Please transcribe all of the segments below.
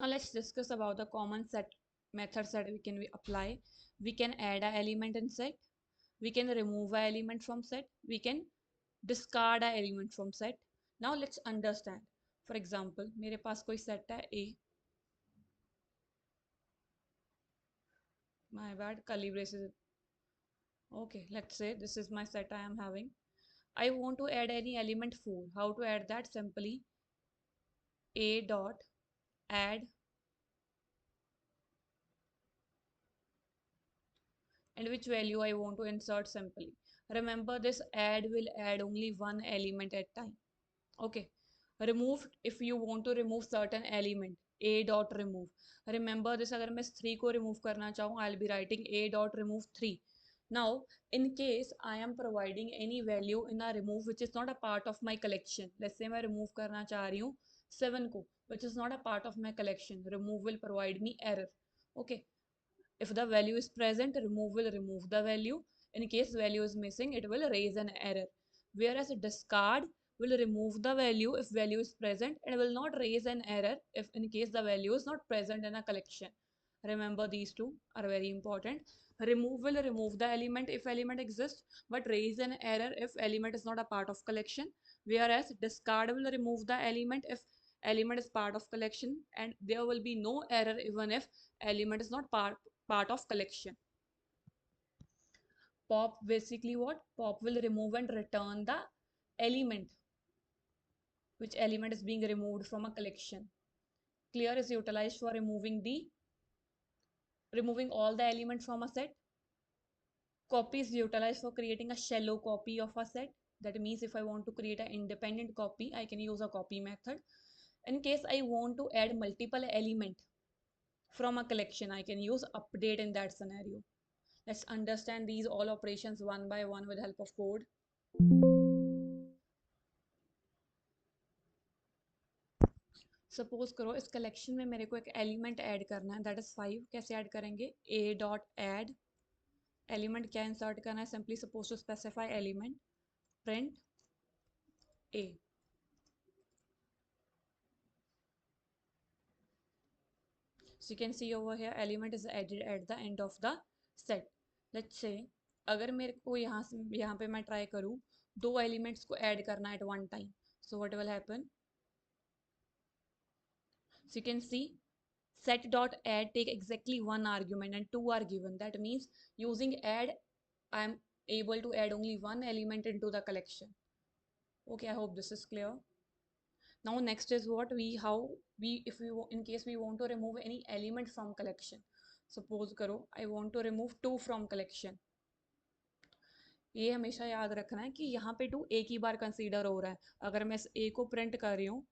let's discuss about the common set methods that we apply. We can add an element in set. We can remove an element from set. We can discard an element from set. Now let's understand. For example, मेरे पास कोई set है A. My bad, curly braces. Okay, let's say this is my set I am having. I want to add any element 4. How to add that? Simply A dot add, and which value I want to insert simply. Remember, this add will add only one element at time. Okay. Remove, if you want to remove certain element, A dot remove. Remember this, अगर मैं 3 को remove करना चाहूँ, I'll be writing A dot remove 3. Now, in case I am providing any value in a remove which is not a part of my collection, let's say मैं remove करना चाह रही हूँ 7 को, which is not a part of my collection, remove will provide me error. Okay. If the value is present, remove will remove the value. In case value is missing, it will raise an error. Whereas discard will remove the value if value is present and will not raise an error if in case the value is not present in a collection. Remember, these two are very important. Remove will remove the element if element exists, but raise an error if element is not a part of collection. Whereas discard will remove the element if element is part of collection, and there will be no error even if element is not part of collection. Pop, basically what? Pop will remove and return the element, which element is being removed from a collection. Clear is utilized for removing all the elements from a set. Copy is utilized for creating a shallow copy of a set. That means if I want to create an independent copy, I can use a copy method. In case I want to add multiple element from a collection, I can use update in that scenario. Let's understand these all operations one by one with help of code. Suppose करो इस collection में मेरे को एक element add करना है, that is 5. कैसे add करेंगे? A डॉट ऐड एलिमेंट क्या इंसर्ट करना है? Simply suppose to specify element print A. So you can see over here element is added at the end of the set. Let's say अगर मेरे को यहाँ पे मैं ट्राई करूँ दो एलिमेंट्स को ऐड करना at one time, so what will happen? So you can see set dot add take exactly one argument and two are given. That means using add I am able to add only one element into the collection. Okay, I hope this is clear. Now next is what if we in case we want to remove any element from collection. Suppose करो I want to remove 2 from collection. ये हमेशा याद रखना है कि यहाँ पे 2 एक ही बार कंसीडर हो रहा है. अगर मैं इस A को प्रिंट कर रही हूँ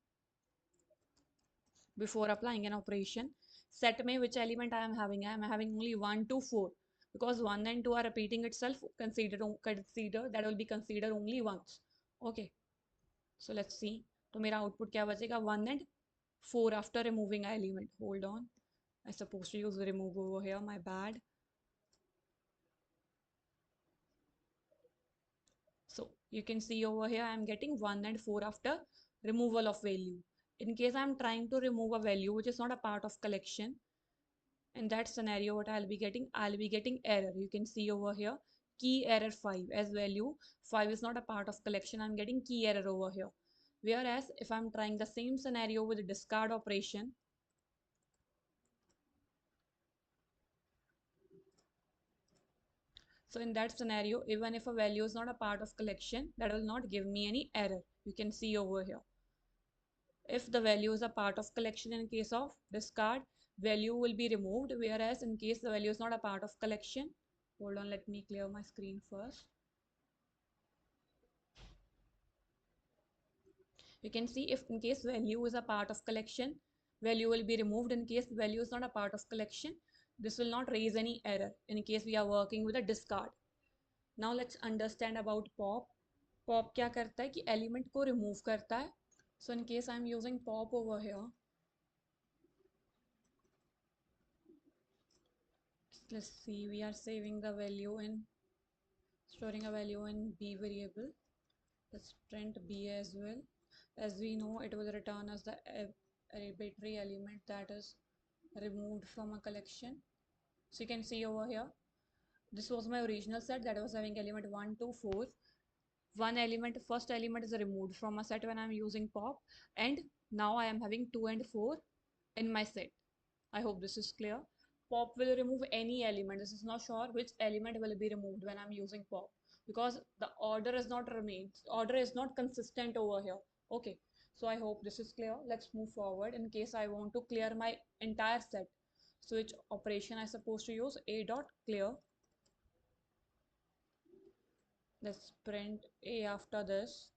before applying an operation, set में which element I am having only 1 to 4, because 1 and 2 are repeating itself. Consider that will be considered only once. Okay, so let's see. तो मेरा output क्या बचेगा? 1 and 4 after removing an element. Hold on, I supposed to use remove over here, my bad. So you can see over here I am getting 1 and 4 after removal of value. In case I am trying to remove a value which is not a part of collection, in that scenario what I'll be getting error. You can see over here key error 5 as value 5 is not a part of collection. I'm getting key error over here. Whereas if I'm trying the same scenario with the discard operation, so in that scenario even if a value is not a part of collection, that will not give me any error. You can see over here if the value is a part of collection, in case of discard value will be removed, whereas in case the value is not a part of collection, hold on, let me clear my screen first. You can see if in case value is a part of collection, value will be removed. In case value is not a part of collection, this will not raise any error in case we are working with a discard. Now let's understand about pop. Pop क्या करता है कि element को remove करता है. So in case I am using pop over here, let's see, we are saving the value in storing a value in B variable. Let's print B as well. As we know, it will return as the arbitrary element, that is removed from a collection. So you can see over here, this was my original set that was having element 1, 2, 4. One element, first element is removed from a set when I'm using pop, and now I am having 2 and 4 in my set. I hope this is clear. Pop will remove any element. This is not sure which element will be removed when I'm using pop, because the order is not remains. Order is not consistent over here. Okay. So I hope this is clear. Let's move forward. In case I want to clear my entire set, so which operation I supposed to use? A dot clear. Let's print A after this.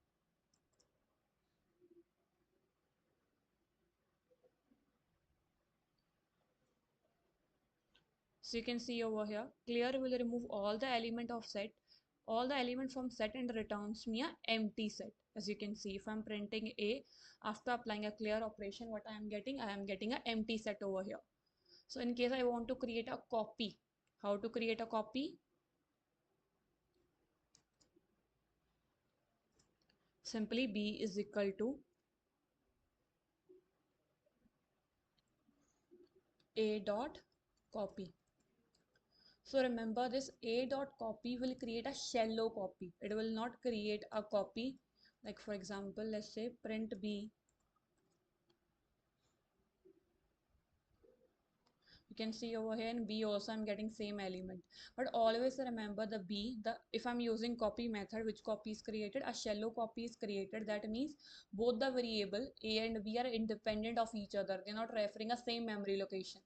So you can see over here, clear will remove all the element of set, all the element from set, and returns me a empty set. As you can see, if I'm printing A, after applying a clear operation, what I am getting an empty set over here. So in case I want to create a copy, how to create a copy? Simply B is equal to A dot copy. So remember, this A dot copy will create a shallow copy. It will not create a copy. Like for example, let's say print B. You can see over here in B also I'm getting same element. But always remember the B, if I'm using copy method, which copy is created? A shallow copy is created. That means both the variable A and B are independent of each other. They're not referring a same memory location.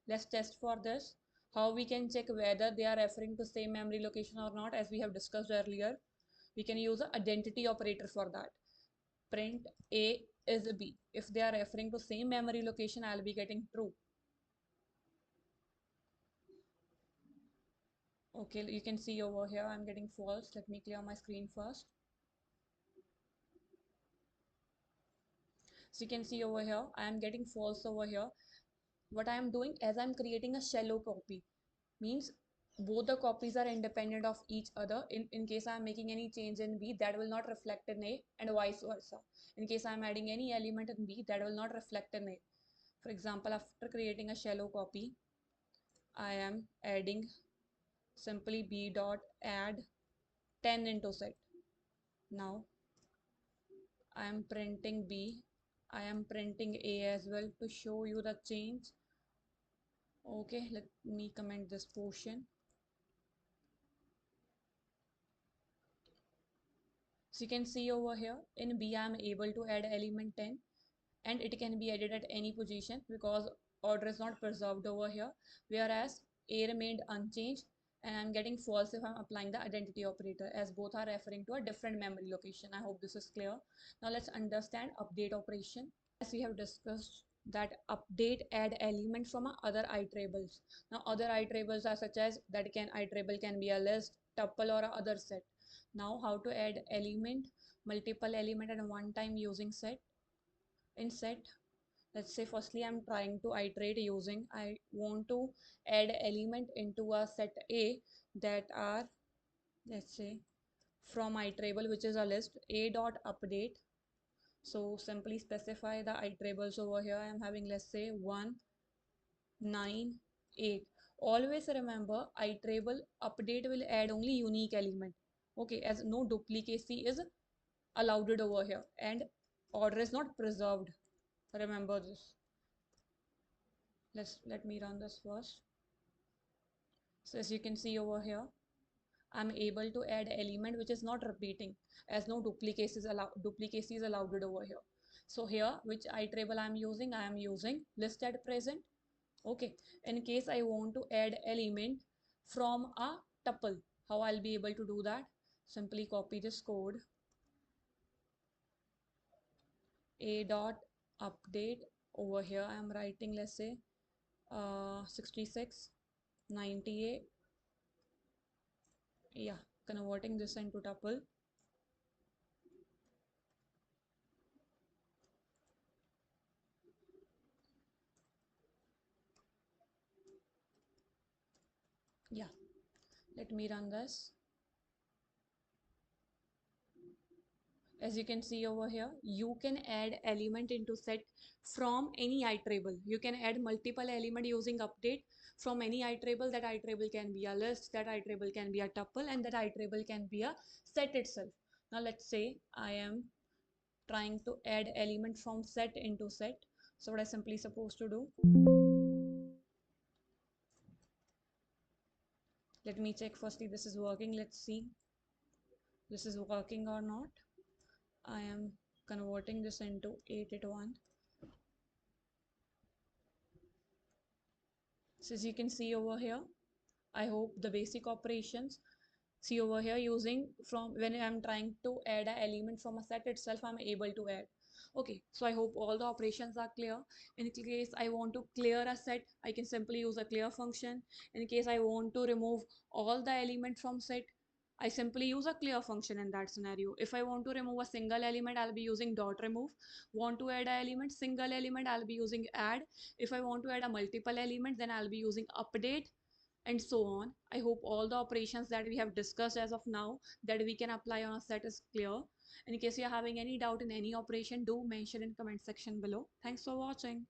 Let's test for this. How we can check whether they are referring to same memory location or not, as we have discussed earlier? We can use an identity operator for that. Print A is B. If they are referring to same memory location, I'll be getting true. Okay, you can see over here I'm getting false. Let me clear my screen first. So you can see over here I am getting false over here. What I am doing, as I'm creating a shallow copy, means both the copies are independent of each other. In case I'm making any change in B, that will not reflect in A, and vice versa. In case I'm adding any element in B, that will not reflect in A. For example, after creating a shallow copy, I am adding simply B dot add 10 into set. Now I am printing B. I am printing A as well to show you the change. Okay, let me comment this portion. So you can see over here in B I am able to add element 10, and it can be added at any position because order is not preserved over here, whereas A remained unchanged, and I'm getting false if I'm applying the identity operator, as both are referring to a different memory location. I hope this is clear. Now let's understand update operation. As we have discussed that update add element from other iteratables. Now other iteratables are such as that can iterable can be a list, tuple, or a other set. Now how to add element, multiple element at one time using set? In set, let's say firstly I'm trying to iterate using, I want to add element into a set A that are, let's say, from iterable, which is a list, A dot update. So simply specify the iterables over here. I am having, let's say, 1, 9, 8. Always remember, iterable update will add only unique element. Okay, as no duplicacy is allowed over here, and order is not preserved. Remember this. Let me run this first. So as you can see over here, I'm able to add element which is not repeating, as no duplicacy is allowed over here. So here, which iterable I am using list at present. Okay, in case I want to add element from a tuple, how I'll be able to do that? Simply copy this code. A dot update over here. I am writing, let's say, 66, 98. Yeah, converting this into tuple. Yeah, let me run this. As you can see over here, you can add element into set from any iterable. You can add multiple element using update from any iterable. That iterable can be a list, that iterable can be a tuple, and that iterable can be a set itself. Now let's say I am trying to add element from set into set. So what I simply supposed to do, let me check firstly this is working. Let's see this is working or not. I am converting this into 881. So as you can see over here, I hope the basic operations, see over here, using from when I'm trying to add an element from a set itself, I'm able to add. Okay, so I hope all the operations are clear. In case I want to clear a set, I can simply use a clear function. In case I want to remove all the element from set, I simply use a clear function in that scenario. If I want to remove a single element, I'll be using dot remove. Want to add an element, single element, I'll be using add. If I want to add a multiple element, then I'll be using update, and so on. I hope all the operations that we have discussed as of now that we can apply on a set is clear. In case you're having any doubt in any operation, do mention in comment section below. Thanks for watching.